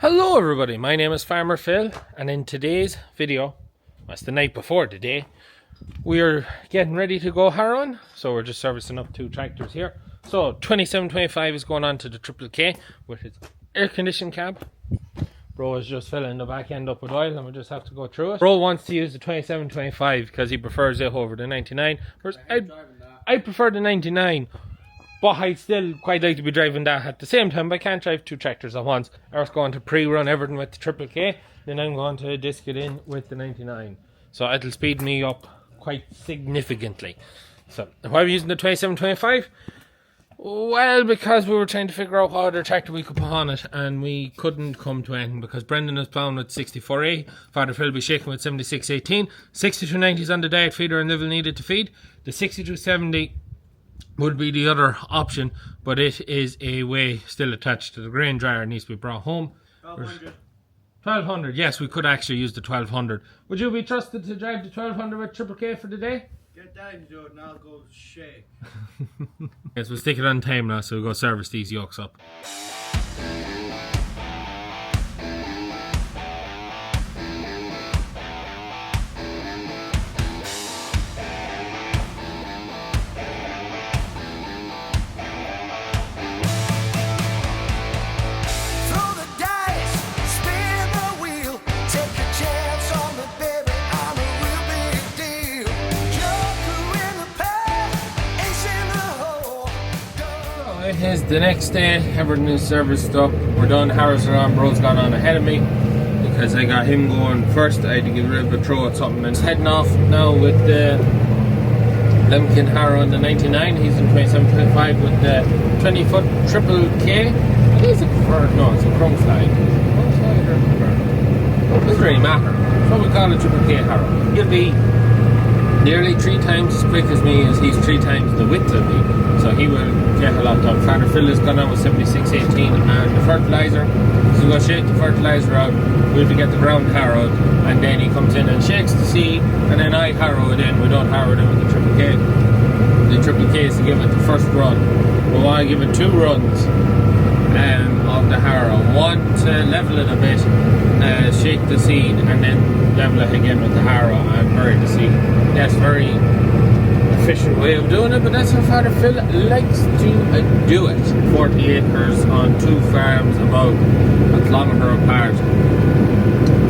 Hello everybody, my name is Farmer Phil, and in today's video, that's the night before today, we're getting ready to go harrowing. So we're just servicing up two tractors here. So 2725 is going on to the Triple K with its air conditioned cab. Bro is just filling the back end up with oil and we just have to go through it. Bro wants to use the 2725 because he prefers it over the 99. Whereas I prefer the 99. But I'd still quite like to be driving that at the same time, but I can't drive two tractors at once. I was going to pre-run everything with the Triple K, then I'm going to disc it in with the 99. So it'll speed me up quite significantly. So, why are we using the 2725? Well, because we were trying to figure out what other tractor we could put on it, and we couldn't come to anything, because Brendan is plowing with 64A, Father Phil will be shaking with 7618, 6290s on the diet feeder and level needed to feed, the 6270 would be the other option, but it is a way still attached to the grain dryer. It needs to be brought home. 1200, yes, we could actually use the 1200. Would you be trusted to drive the 1200 with Triple K for the day? Get down to it and I'll go shake. Yes, we'll stick it on time now, so we'll go service these yokes up. It is the next day, everything is serviced up, we're done, Harris around, bro's gone on ahead of me because I got him going first. I had to give a little bit of throw at something and heading off now with the Lemkin Harrow and the 99. He's in 2725 with the 20 foot Triple K. It is a preferred, no, it's a chrome slide. It doesn't really matter. That's what we call a Triple K Harrow. He'll be nearly 3 times as quick as me, as he's 3 times the width of me. So he will get a lot done. Father Phil has gone on with 7618 and the fertilizer. So we'll shake the fertilizer out, we'll get the ground harrowed, and then he comes in and shakes the seed, and then I harrow it in. We don't harrow it in with the Triple K. The Triple K is to give it the first run. We want to give it 2 runs of the harrow. One to level it a bit, shake the seed, and then level it again with the harrow and bury the seed. That's very efficient way of doing it, but that's how Father Phil likes to do it. 40 acres on 2 farms about a kilometre apart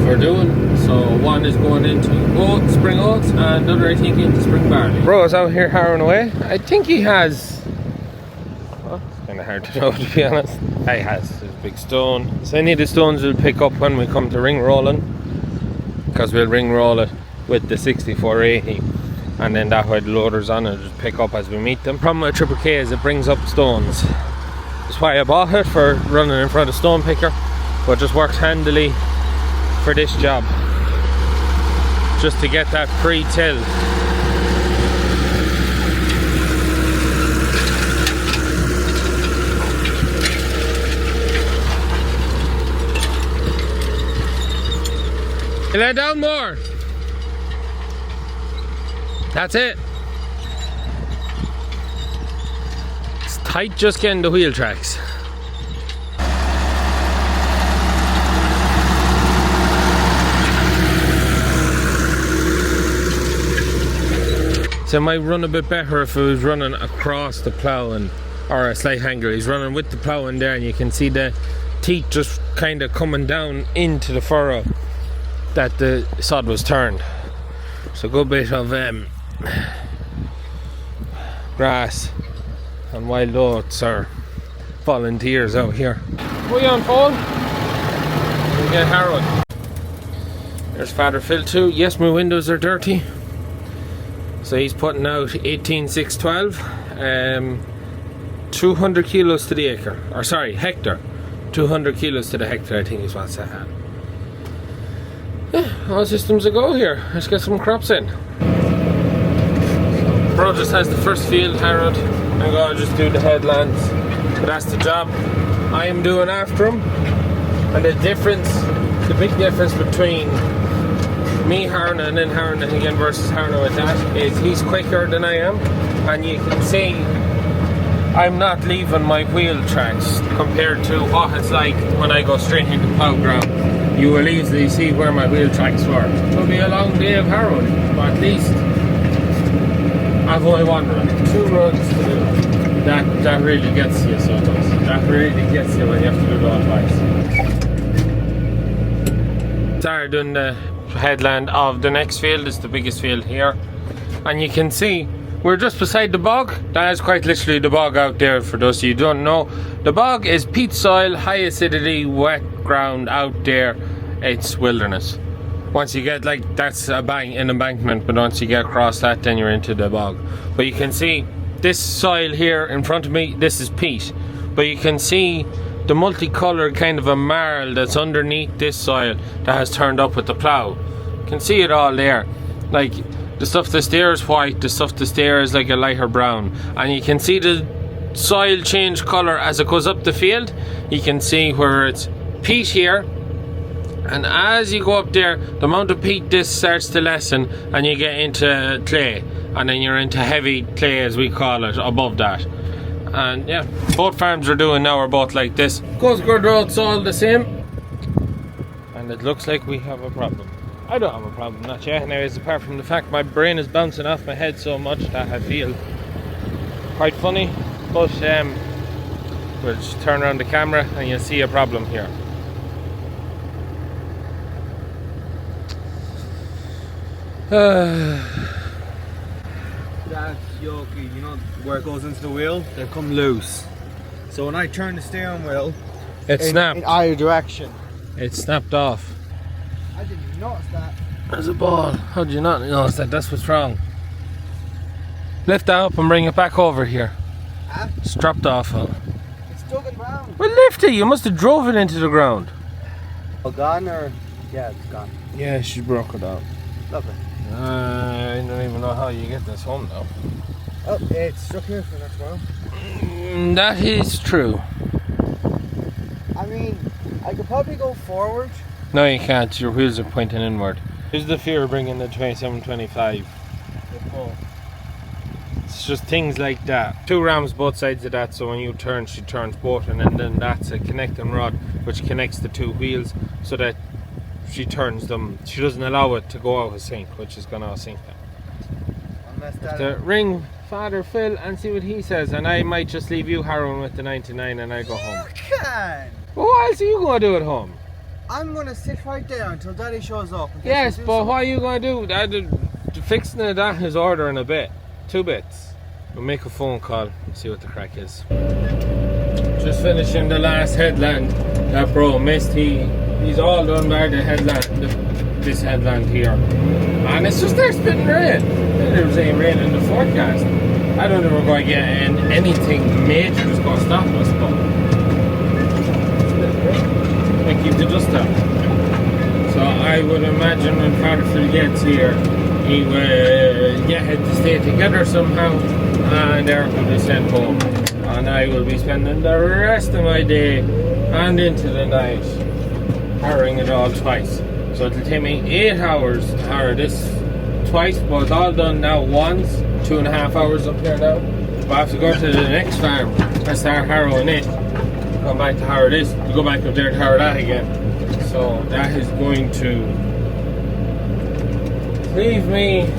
for doing. So one is going into oats, spring oats, and the other I think into spring barley. Bro's out here harrowing away. I think he has, well, it's kind of hard to know, to be honest. He has his big stone. So any of the stones we'll pick up when we come to ring rolling, because we'll ring roll it with the 6480, and then that way the loader's on and just pick up as we meet them. Problem with Triple K is it brings up stones. That's why I bought it, for running in front of stone picker, but it just works handily for this job, just to get that pre-till. You lay down more. That's it. It's tight just getting the wheel tracks. So it might run a bit better if it was running across the plough, or a slight hanger. He's running with the plough in there, and you can see the teeth just kind of coming down into the furrow that the sod was turned. So a good bit of grass and wild oats are volunteers out here. We on phone? We get harrowed. There's Father Phil too. Yes, my windows are dirty. So he's putting out 18612, 200 kilos to the acre, or sorry, hectare. 200 kilos to the hectare, I think is what's that at. Yeah, all systems a go here. Let's get some crops in. Bro just has the first field harrowed. I'm going to just do the headlands. But that's the job I am doing after him. And the difference, the big difference between me harrowing and then harrowing it again versus harrowing with that is he's quicker than I am. And you can see I'm not leaving my wheel tracks compared to what it's like when I go straight into plough ground. You will easily see where my wheel tracks were. It'll be a long day of harrowing, but at least I've only one run, 2 runs to do. That really gets you, so it does. That really gets you when you have to do it all twice. Started doing the headland of the next field. It's the biggest field here, and you can see we're just beside the bog. That is quite literally the bog out there. For those of you who don't know, the bog is peat soil, high acidity, wet ground out there. It's wilderness. Once you get, like, that's an embankment, but once you get across that, then you're into the bog. But you can see this soil here in front of me, this is peat, but you can see the multicolored kind of a marl that's underneath this soil that has turned up with the plough. You can see it all there. Like, the stuff that's there is white, the stuff that's there is like a lighter brown, and you can see the soil change colour as it goes up the field. You can see where it's peat here, and as you go up there, the amount of peat this starts to lessen, and you get into clay, and then you're into heavy clay, as we call it, above that. And yeah, both farms are doing now are both like this. Goes good roads all the same, and it looks like we have a problem. I don't have a problem, not yet anyways, apart from the fact my brain is bouncing off my head so much that I feel quite funny. But we'll just turn around the camera and you'll see a problem here. That's yucky. You know where it goes into the wheel? They come loose. So when I turn the steering wheel, It snapped. in either direction. It snapped off. I didn't notice that. There's a ball. How did you not notice that? That's what's wrong. Lift that up and bring it back over here. Huh? It's dropped off. It's dug in ground. Well, lift it. You must have drove it into the ground. Oh, gone or? Yeah, it's gone. Yeah, she broke it out. Lovely. I don't even know how you get this home now. Oh, it's stuck here for the next while. That is true. I mean, I could probably go forward. No, you can't. Your wheels are pointing inward. Here's the fear of bringing the 2725. It's just things like that. 2 rams both sides of that, so when you turn, she turns both, and then that's a connecting rod which connects the 2 wheels so that she turns them. She doesn't allow it to go out of sync, which is going to sync them. Unless that. To ring Father Phil and see what he says, and I might just leave you harrowing with the 99 and I go home. You can. Well, what else are you going to do at home? I'm gonna sit right there until Daddy shows up. and Yes, gets to do but something. what are you going to do? The fixing of that is ordering a bit. 2 bits. We'll make a phone call and see what the crack is. Just finishing the last headland that bro missed. He's all done by the headland, this headland here. And it's just there spitting rain. There was any rain in the forecast. I don't know if we're going to get anything major that's going to stop us, but I keep the dust out. So I would imagine when Father Phil gets here, he will get him to stay together somehow, and EirCode will be sent home. And I will be spending the rest of my day and into the night harrowing it all twice. So it'll take me 8 hours to harrow this twice, but it's all done now once, 2.5 hours up here now. But I have to go to the next farm and start harrowing it. Come back to harrow this, to go back up there to harrow that again. So that is going to leave me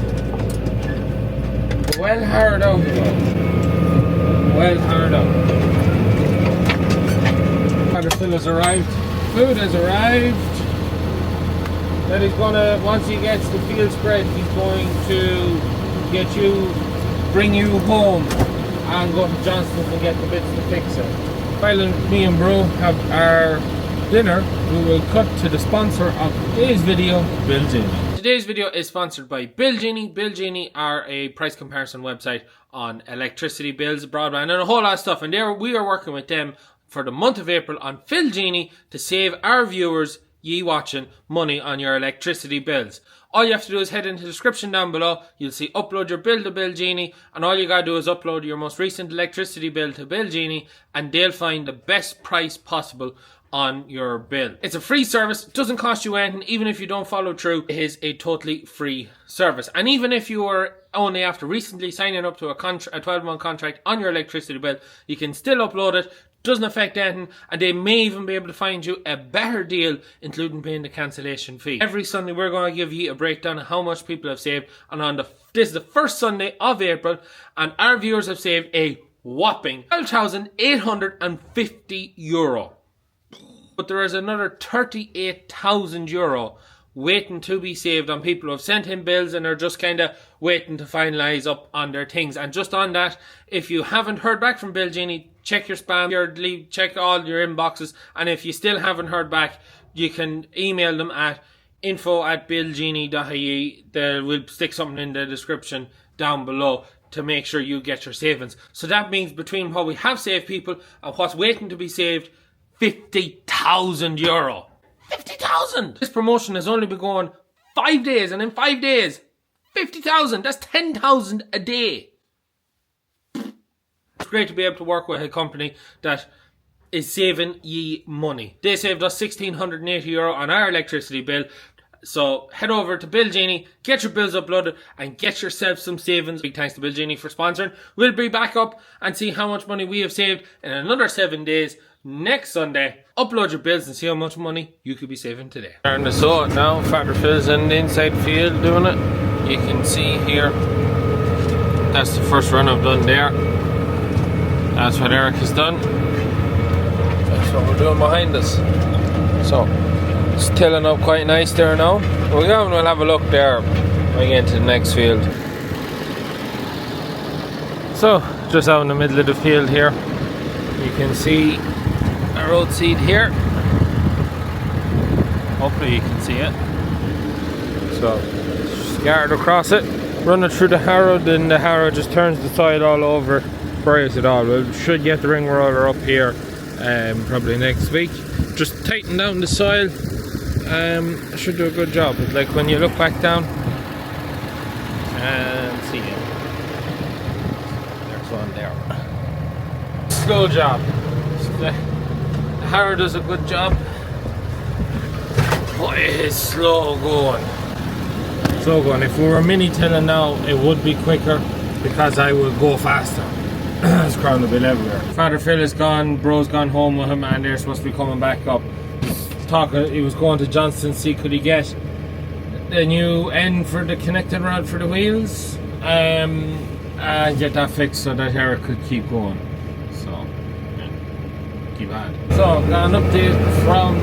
well harrowed out here. Well harrowed out. Father Phil has arrived. Food has arrived. That he's gonna, once he gets the field spread, he's going to bring you home and go to Johnston's and get the bits to fix it. While me and bro have our dinner, we will cut to the sponsor of today's video, Bill Genie. Today's video is sponsored by Bill Genie. Bill Genie are a price comparison website on electricity bills, broadband, and a whole lot of stuff. And there we are working with them for the month of April on Phil Genie to save our viewers, ye watching, money on your electricity bills. All you have to do is head into the description down below. You'll see upload your bill to Bill Genie, and all you gotta do is upload your most recent electricity bill to Bill Genie, and they'll find the best price possible on your bill. It's a free service, it doesn't cost you anything. Even if you don't follow through, it is a totally free service. And even if you are only after recently signing up to a 12-month contract on your electricity bill. You can still upload it, doesn't affect anything, and they may even be able to find you a better deal, including paying the cancellation fee. Every Sunday we're going to give you a breakdown of how much people have saved, and this is the first Sunday of April, and our viewers have saved a whopping €12,850. But there is another €38,000 waiting to be saved on people who have sent in bills and are just kind of waiting to finalise up on their things. And just on that, if you haven't heard back from Bill Genie, check your spam, check all your inboxes, and if you still haven't heard back, you can email them at info@billgenie.ie. We'll stick something in the description down below to make sure you get your savings. So that means between what we have saved people and what's waiting to be saved, €50,000. 50,000! This promotion has only been going 5 days, and in 5 days, 50,000. That's 10,000 a day. It's great to be able to work with a company that is saving ye money. They saved us €1,680 on our electricity bill. So head over to Bill Genie, get your bills uploaded, and get yourself some savings. Big thanks to Bill Genie for sponsoring. We'll be back up and see how much money we have saved in another 7 days next Sunday. Upload your bills and see how much money you could be saving today. Starting to sow it now. Father Phil's in the inside field doing it. You can see here, that's the first run I've done there. That's what Eric has done. That's what we're doing behind us. So it's tilling up quite nice there now. We'll go and we'll have a look there when we get into the next field. So just out in the middle of the field here, you can see a road seed here. Hopefully you can see it. So scatter across it, run it through the harrow, then the harrow just turns the soil all over, buries it all. We should get the ring roller up here probably next week. Just tighten down the soil. Should do a good job. It's like when you look back down and see it. There's one there. Slow job. The harrow does a good job. But it is slow going. Slow going. If we were mini tilling now, it would be quicker because I would go faster. It's crown a bit everywhere. Father Phil is gone, bro's gone home with him, and they're supposed to be coming back up. He was going to Johnston to see could he get the new end for the connecting rod for the wheels and get that fixed so that Eric could keep going. So yeah, keep at it. So got an update from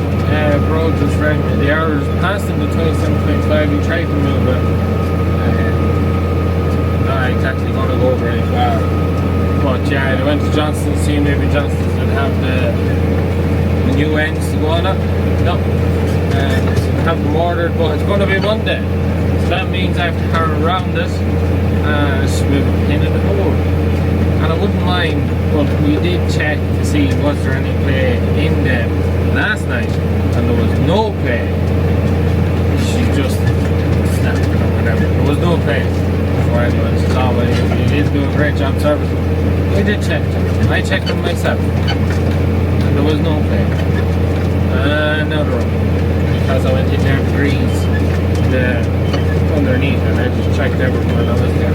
bro just rang me. The hours passed him to 27.25. He tried to move it. Not exactly going to go very far. But yeah, I went to Johnston to see maybe Johnston would have the new ends to go on it. No, have them ordered, but it's going to be Monday, so that means I have to carry around it with a pin in the hole. And I wouldn't mind, but we did check to see was there any play in them last night, and there was no play. She just snapped it or whatever. There was no play. So I saw you did do a great job servicing. We did check them. I checked them myself. There was no play. Another one. Because I went in there to grease the underneath and I just checked everything while I was there.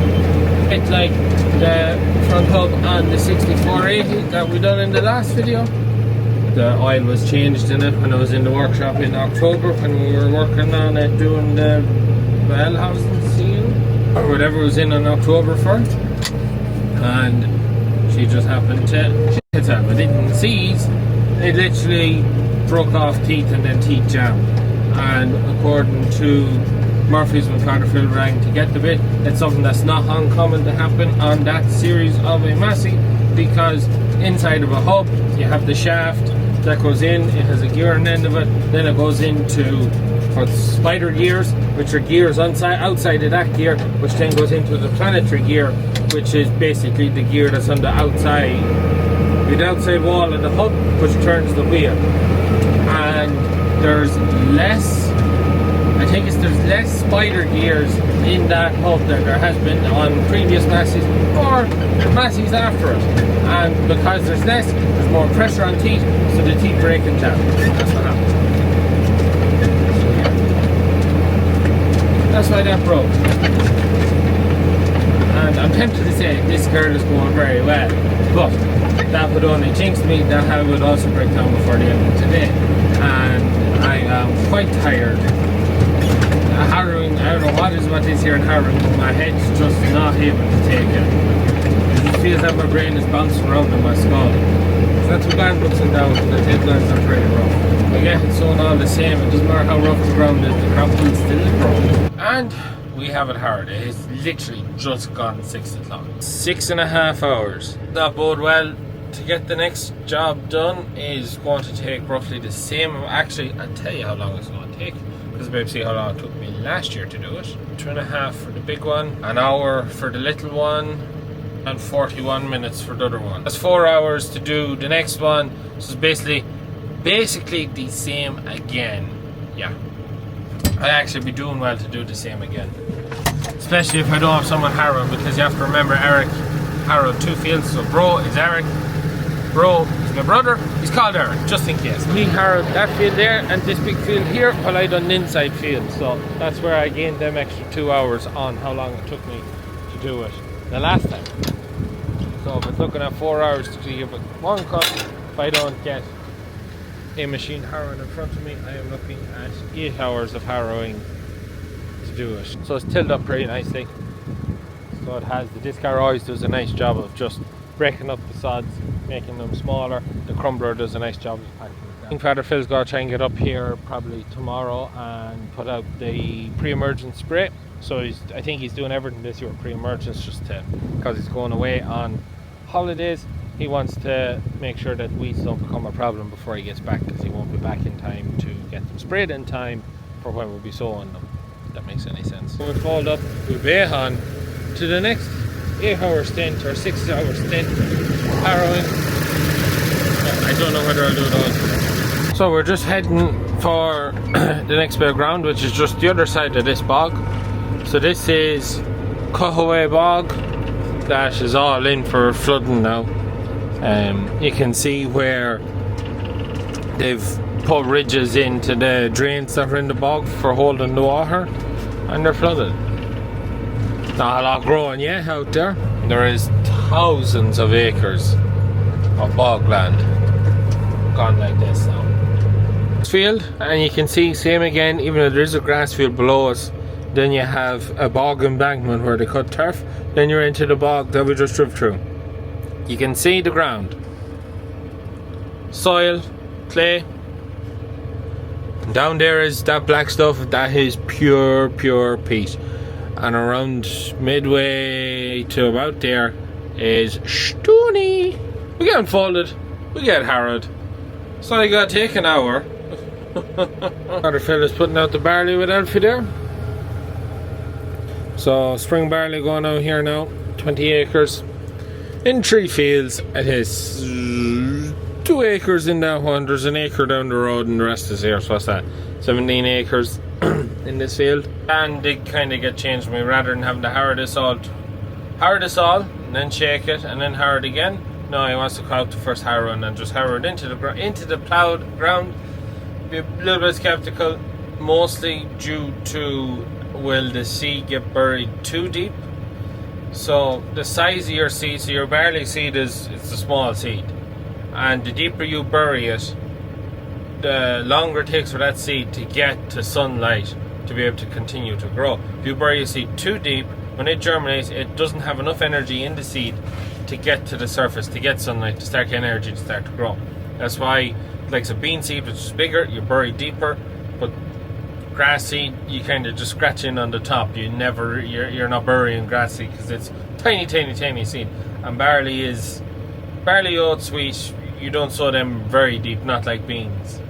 It's like the front hub on the 6480 that we done in the last video. The oil was changed in it when I was in the workshop in October when we were working on it doing the bell housing seal or whatever was in on October 1st. And she just happened to hit it. But didn't seize. It literally broke off teeth and then teeth jammed. And according to Murphy's when Father Phil rang to get the bit, it's something that's not uncommon to happen on that series of a Massey, because inside of a hub you have the shaft that goes in, it has a gear on the end of it, then it goes into spider gears, which are gears outside of that gear, which then goes into the planetary gear, which is basically the gear that's on the outside wall of the hub, which turns the wheel. And there's less spider gears in that hub than there has been on previous Masseys or Masseys after it. And because there's less, there's more pressure on teeth, so the teeth break and jam. That's what happens. That's why that broke. tempted to say this girl is going very well, but that would only jinx me that I would also break down before the end of today. And I am quite tired. Harrowing, I don't know what is here in Harrowing, but my head's just not able to take it. It just feels that my brain is bouncing around in my skull. It's not too bad looking down, the headline's not very rough. I get it's all the same, it doesn't matter how rough the ground is, the crop will still grow. And we have it hard. It's literally just gone 6 o'clock. 6.5 hours. That bode well. To get the next job done is going to take roughly the same. Actually, I'll tell you how long it's going to take, because maybe see how long it took me last year to do it. 2.5 for the big one, an hour for the little one, and 41 minutes for the other one. That's 4 hours to do the next one. So it's basically the same again. Yeah, I'd actually be doing well to do the same again, especially if I don't have someone harrowing, because you have to remember Eric harrowed 2 fields, so bro is Eric, bro is my brother, he's called Eric, just in case. We harrowed that field there and this big field here while I done the inside field, so that's where I gained them extra 2 hours on how long it took me to do it the last time. So if it's looking at 4 hours to give it one cut, if I don't get a machine harrowing in front of me, I am looking at 8 hours of harrowing to do it. So it's tilled up pretty nicely. So it has, the disc harrow always does a nice job of just breaking up the sods, making them smaller. The crumbler does a nice job of packing them down. I think Father Phil's got to try and get up here probably tomorrow and put out the pre-emergence spray. So I think he's doing everything this year with pre-emergence, just because he's going away on holidays. He wants to make sure that weeds don't become a problem before he gets back, because he won't be back in time to get them sprayed in time for when we'll be sowing them, if that makes any sense. We'll fold up, we'll be on to the next 8-hour stint or 6-hour stint harrowing. I don't know whether I'll do it all today. So we're just heading for the next bit of ground, which is just the other side of this bog. So this is Cuhaway Bog. That is all in for flooding now. You can see where they've put ridges into the drains that are in the bog for holding the water, and they're flooded. Not a lot growing yet out there. There is thousands of acres of bogland gone like this now. This field, and you can see same again, even though there is a grass field below us, then you have a bog embankment where they cut turf, then you're into the bog that we just drove through. You can see the ground. Soil, clay. And down there is that black stuff, that is pure peat. And around midway to about there is stony. We get unfolded, we get harrowed. So I gotta take an hour. Other fella's putting out the barley with Alfie there. So spring barley going out here now, 20 acres. In 3 fields. It is 2 acres in that one, there's an acre down the road and the rest is here, so what's that? 17 acres in this field. And they kind of get changed for me, rather than having to harrow this all and then shake it and then harrow it again. No, he wants to cut out the first harrow and then just harrow it into the ploughed ground. Be a little bit skeptical, mostly due to will the seed get buried too deep. So the size of your seed, so your barley seed it's a small seed, and the deeper you bury it, the longer it takes for that seed to get to sunlight to be able to continue to grow. If you bury your seed too deep, when it germinates, it doesn't have enough energy in the seed to get to the surface, to get sunlight, to start getting energy to start to grow. That's why, like a bean seed, which is bigger, you bury deeper, but grass seed, you kind of just scratch in on the top. You're not burying grass seed because it's tiny seed. And barley, oats, wheat, you don't sow them very deep, not like beans.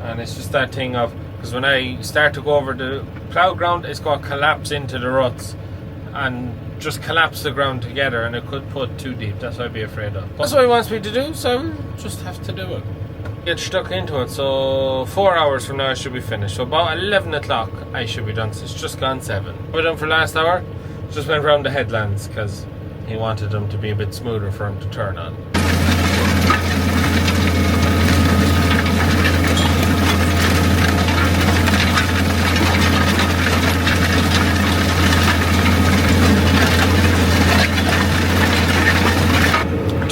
And it's just that thing of, because when I start to go over the plough ground, it's going to collapse into the ruts and just collapse the ground together, and it could put too deep. That's what I'd be afraid of. That's what he wants me to do, so I just have to do it. Get stuck into it. So 4 hours from now I should be finished. So about 11 o'clock I should be done. So it's just gone 7. We're done for last hour. Just went around the headlands because he wanted them to be a bit smoother for him to turn on.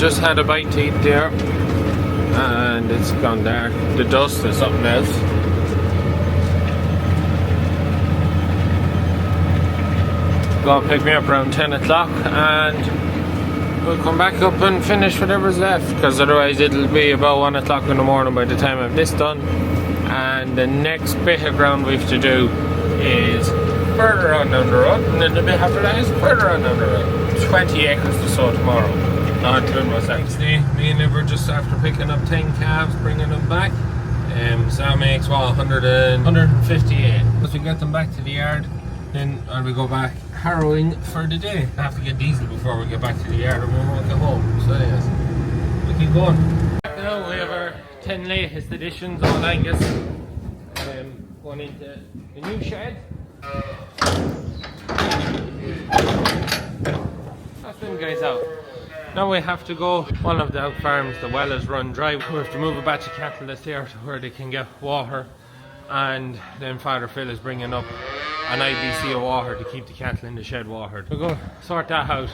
just had a bite to eat there, and it's gone there. The dust is something else. Go pick me up around 10 o'clock and we'll come back up and finish whatever's left, because otherwise it'll be about 1 o'clock in the morning by the time I've this done. And the next bit of ground we have to do is further on down the road, and then the bit after that is further on down the road. 20 acres to sow tomorrow. Not including myself. Next day, me and Liv were just after picking up 10 calves, bringing them back. So that makes what, 158. Once we get them back to the yard, then we go back harrowing for the day. I have to get diesel before we get back to the yard, and we won't get home. So yes, we keep going. Now we have our 10 latest editions on Angus. Going into the new shed. That's them guys out. Now we have to go, one of the out farms, the well is run dry. We have to move a batch of cattle that's there to where they can get water, and then Father Phil is bringing up an IBC of water to keep the cattle in the shed watered. We'll go sort that out,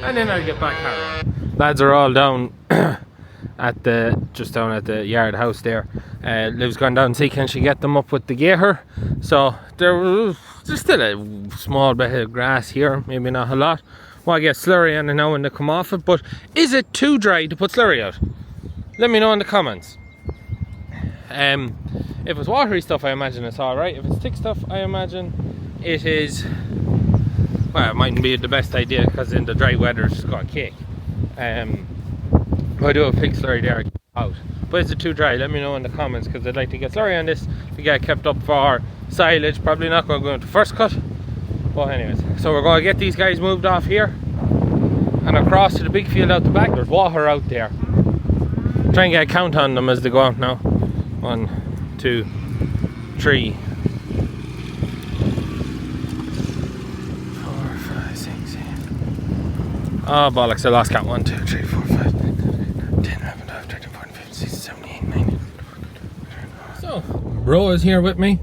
and then I'll get back harrowing. Lads are all down just down at the yard house there. Liv's gone down to see can she get them up with the gator. So there's still a small bit of grass here, maybe not a lot. Well, I get slurry on it now when they come off it, but is it too dry to put slurry out? Let me know in the comments. If it's watery stuff, I imagine it's alright. If it's thick stuff, I imagine it is, well, it mightn't be the best idea, because in the dry weather it's got a cake. I do a pig slurry there out, but is it too dry? Let me know in the comments, because I'd like to get slurry on this to get kept up for silage. Probably not going to go into first cut, but anyways, so we're going to get these guys moved off here and across to the big field out the back. There's water out there. Try and get a count on them as they go out now. 1, 2, 3, 4, 5, 6, 7. Oh bollocks, I lost count. 1, 2, 3, 4, 5, 6, 7, 8, 9, 10, 11, 12, 13, 14, 15, 16, 17, 18, 19. So, Bro is here with me.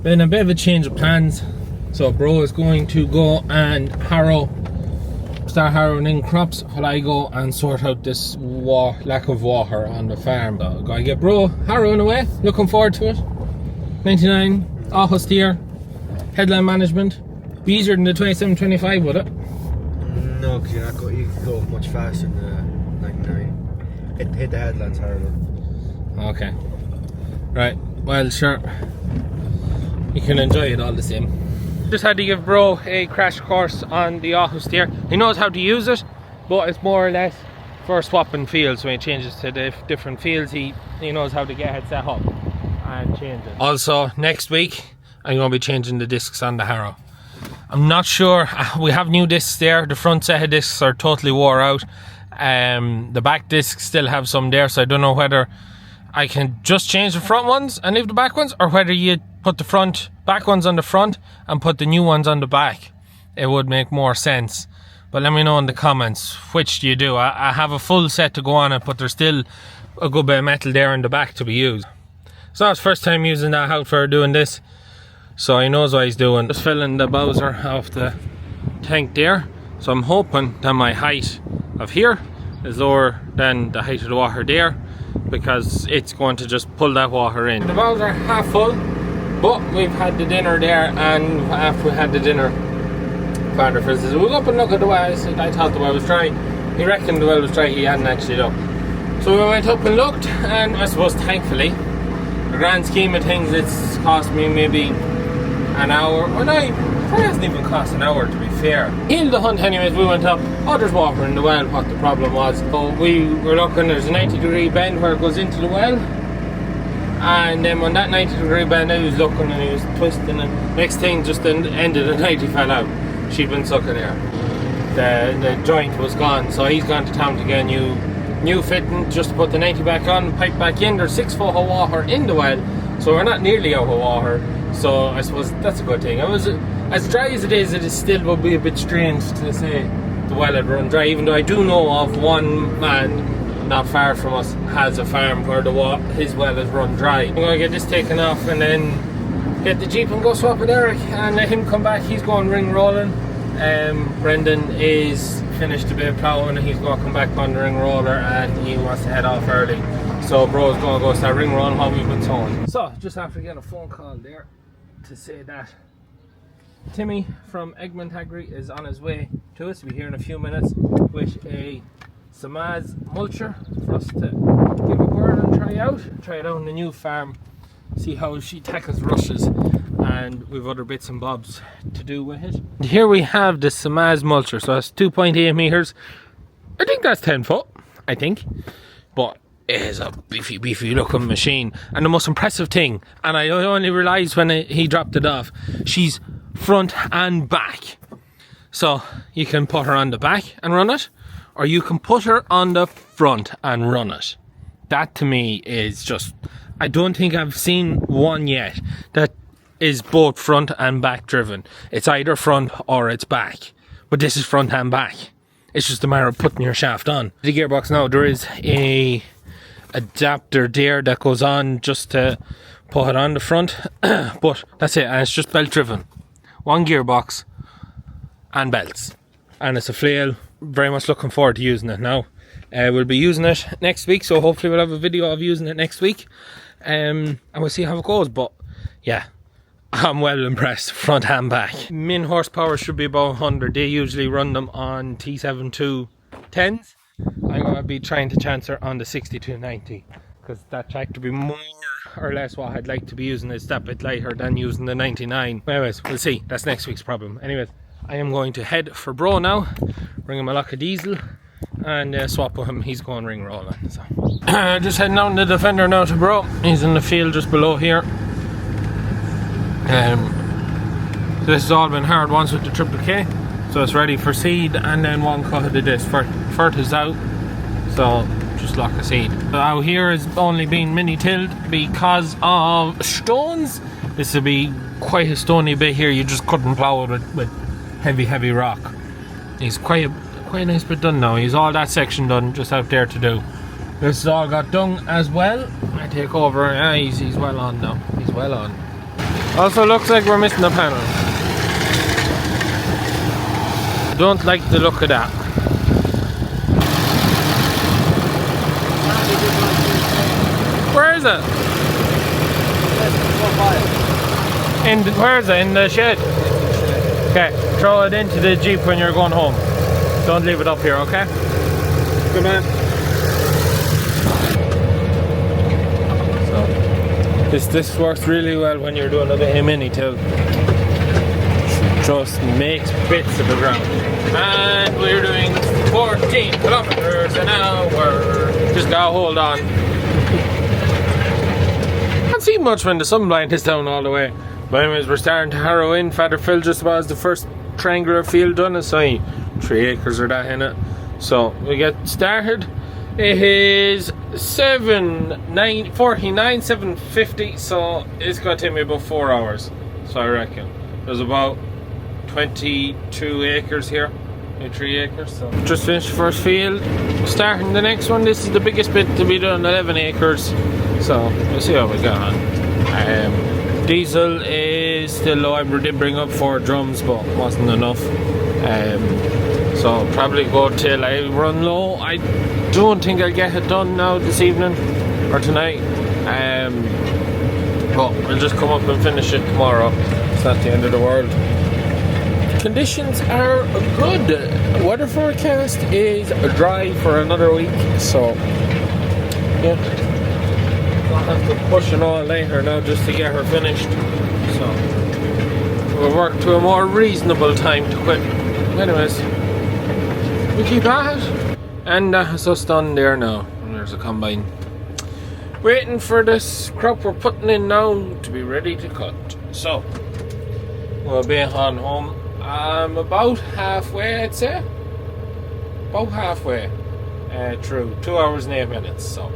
Been a bit of a change of plans. So Bro is going to go and start harrowing in crops while I go and sort out this lack of water on the farm. So gotta get Bro harrowing away. Looking forward to it. 99 auto steer, headland management. Be easier than the 2725, would it? No, because you can go much faster than the 99. Hit the headlands harder. Okay. Right. Well, sure. You can enjoy it all the same. Just had to give Bro a crash course on the auto steer. He knows how to use it, but it's more or less for swapping fields. When he changes to the different fields, he knows how to get it set up and change it. Also, next week I'm going to be changing the discs on the harrow. I'm not sure. We have new discs there. The front set of discs are totally wore out. The back discs still have some there, so I don't know whether I can just change the front ones and leave the back ones, or whether you put the back ones on the front and put the new ones on the back. It would make more sense. But let me know in the comments, which do you do? I have a full set to go on it, but there's still a good bit of metal there in the back to be used. It's not his first time using that outfit doing this, so he knows what he's doing. Just filling the Bowser off the tank there. So I'm hoping that my height of here is lower than the height of the water there, because it's going to just pull that water in. The bowls are half full, but we've had the dinner there, and after we had the dinner, Father Phil says, we'll go up and look at the well. I thought the well was dry. He reckoned the well was dry, he hadn't actually looked. So we went up and looked, and I suppose thankfully, the grand scheme of things, it's cost me maybe an hour, or no, it hasn't even cost an hour to be fair. In the hunt anyways, we went up, there's water in the well, what the problem was. So we were looking, there's a 90-degree bend where it goes into the well, and then on that 90-degree bend I was looking and he was twisting, and next thing just the end of the 90 fell out. She'd been sucking there. The joint was gone, so he's gone to town to get a new fitting just to put the 90 back on, pipe back in. There's 6 foot of water in the well, so we're not nearly out of water. So I suppose that's a good thing. It was as dry as it is still would be a bit strange to say the well had run dry, even though I do know of one man not far from us has a farm where his well has run dry. I'm going to get this taken off and then get the Jeep and go swap with Eric and let him come back. He's going ring rolling. Brendan is finished a bit of ploughing and he's going to come back on the ring roller and he wants to head off early. So bro's going to go start ring rolling while we've been sowing. So just after getting a phone call there to say that Timmy from Egmont Agri is on his way to us. We'll be here in a few minutes with a Samaz mulcher for us to give a whirl and try it out on the new farm, see how she tackles rushes, and we've other bits and bobs to do with it. And here we have the Samaz mulcher, so that's 2.8 meters. I think that's 10 foot, I think, but it is a beefy looking machine. And the most impressive thing, and I only realised when he dropped it off, she's front and back. So you can put her on the back and run it, or you can put her on the front and run it. That to me is just, I don't think I've seen one yet that is both front and back driven. It's either front or it's back, but this is front and back. It's just a matter of putting your shaft on. The gearbox now, there is a adapter there that goes on just to put it on the front, but that's it, and it's just belt driven. One gearbox and belts, and it's a flail. Very much looking forward to using it now. We'll be using it next week, so hopefully we'll have a video of using it next week, and we'll see how it goes. But yeah, I'm well impressed, front and back. Min horsepower should be about 100. They usually run them on T7210s. I'm going to be trying to chance her on the 6290, because that tractor will be more or less what I'd like to be using. It's that bit lighter than using the 99. Anyways, we'll see. That's next week's problem. Anyways, I am going to head for bro now, bring him a lock of diesel and swap with him. He's going ring rolling. So just heading out in the Defender now to bro. He's in the field just below here. This has all been hard once with the Triple K, so it's ready for seed, and then one cut of the disc. Fert is out, so just lock a seed. Out here has only been mini tilled because of stones. This will be quite a stony bit here. You just couldn't plough it with heavy rock. He's quite a nice bit done now. He's all that section done, just out there to do. This has all got done as well. I take over. He's well on now. He's well on. Also looks like we're missing a panel. Don't like the look of that. Where is it? Where is it? In the shed? Okay, throw it into the Jeep when you're going home. Don't leave it up here, okay? Good man. So, this works really well when you're doing a bit of mini till. Just makes bits of the ground. And we're doing 14 kilometers an hour. Just gotta hold on. Can't see much when the sunblind is down all the way. But anyways, we're starting to harrow in. Father Phil just about the first triangular field done. It's only 3 acres or that in it. So we get started. It is 49, 750. So it's gonna take me about 4 hours. So I reckon there's about 22 acres here, 3 acres. So just finished the first field, starting the next one. This is the biggest bit to be done, 11 acres. So we'll see how we get on. Diesel is still low. I did bring up 4 drums, but wasn't enough. So probably go till I run low. I don't think I'll get it done now this evening or tonight. But we'll just come up and finish it tomorrow. It's not the end of the world. Conditions are good. Weather forecast is dry for another week, so yeah, I'll have to push it all later now just to get her finished. So we'll work to a more reasonable time to quit. Anyways, we keep at it, and that's us done there now. And there's a combine waiting for this crop we're putting in now to be ready to cut. So we'll be on home. I'm about halfway, I'd say. About halfway through. 2 hours and 8 minutes. So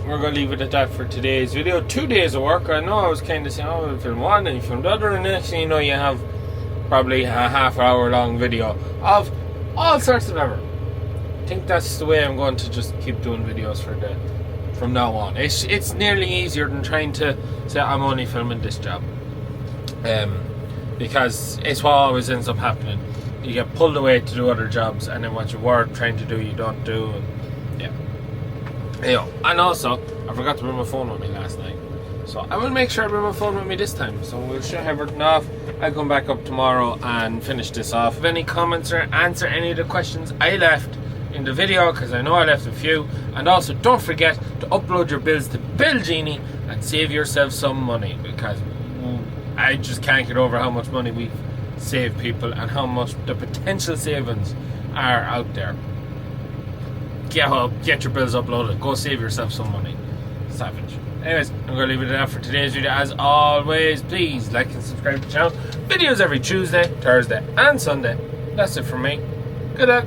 we're going to leave it at that for today's video. 2 days of work. I know I was kind of saying, oh, we'll film one and you film the other, and next thing you know, you have probably a half-hour long video of all sorts of ever. I think that's the way I'm going to just keep doing videos from now on. It's nearly easier than trying to say I'm only filming this job. Because it's what always ends up happening. you get pulled away to do other jobs, and then what you were trying to do, you don't do. And yeah. Anyway, and also, I forgot to bring my phone with me last night. So I will make sure I bring my phone with me this time. So we'll shut everything off. I'll come back up tomorrow and finish this off. If any comments or answer any of the questions I left in the video, because I know I left a few. And also, don't forget to upload your bills to GENIE and save yourself some money, because I just can't get over how much money we've saved people and how much the potential savings are out there. Get your bills uploaded. Go save yourself some money. Savage. Anyways, I'm going to leave it at that for today's video. As always, please like and subscribe to the channel. Videos every Tuesday, Thursday and Sunday. That's it from me. Good luck.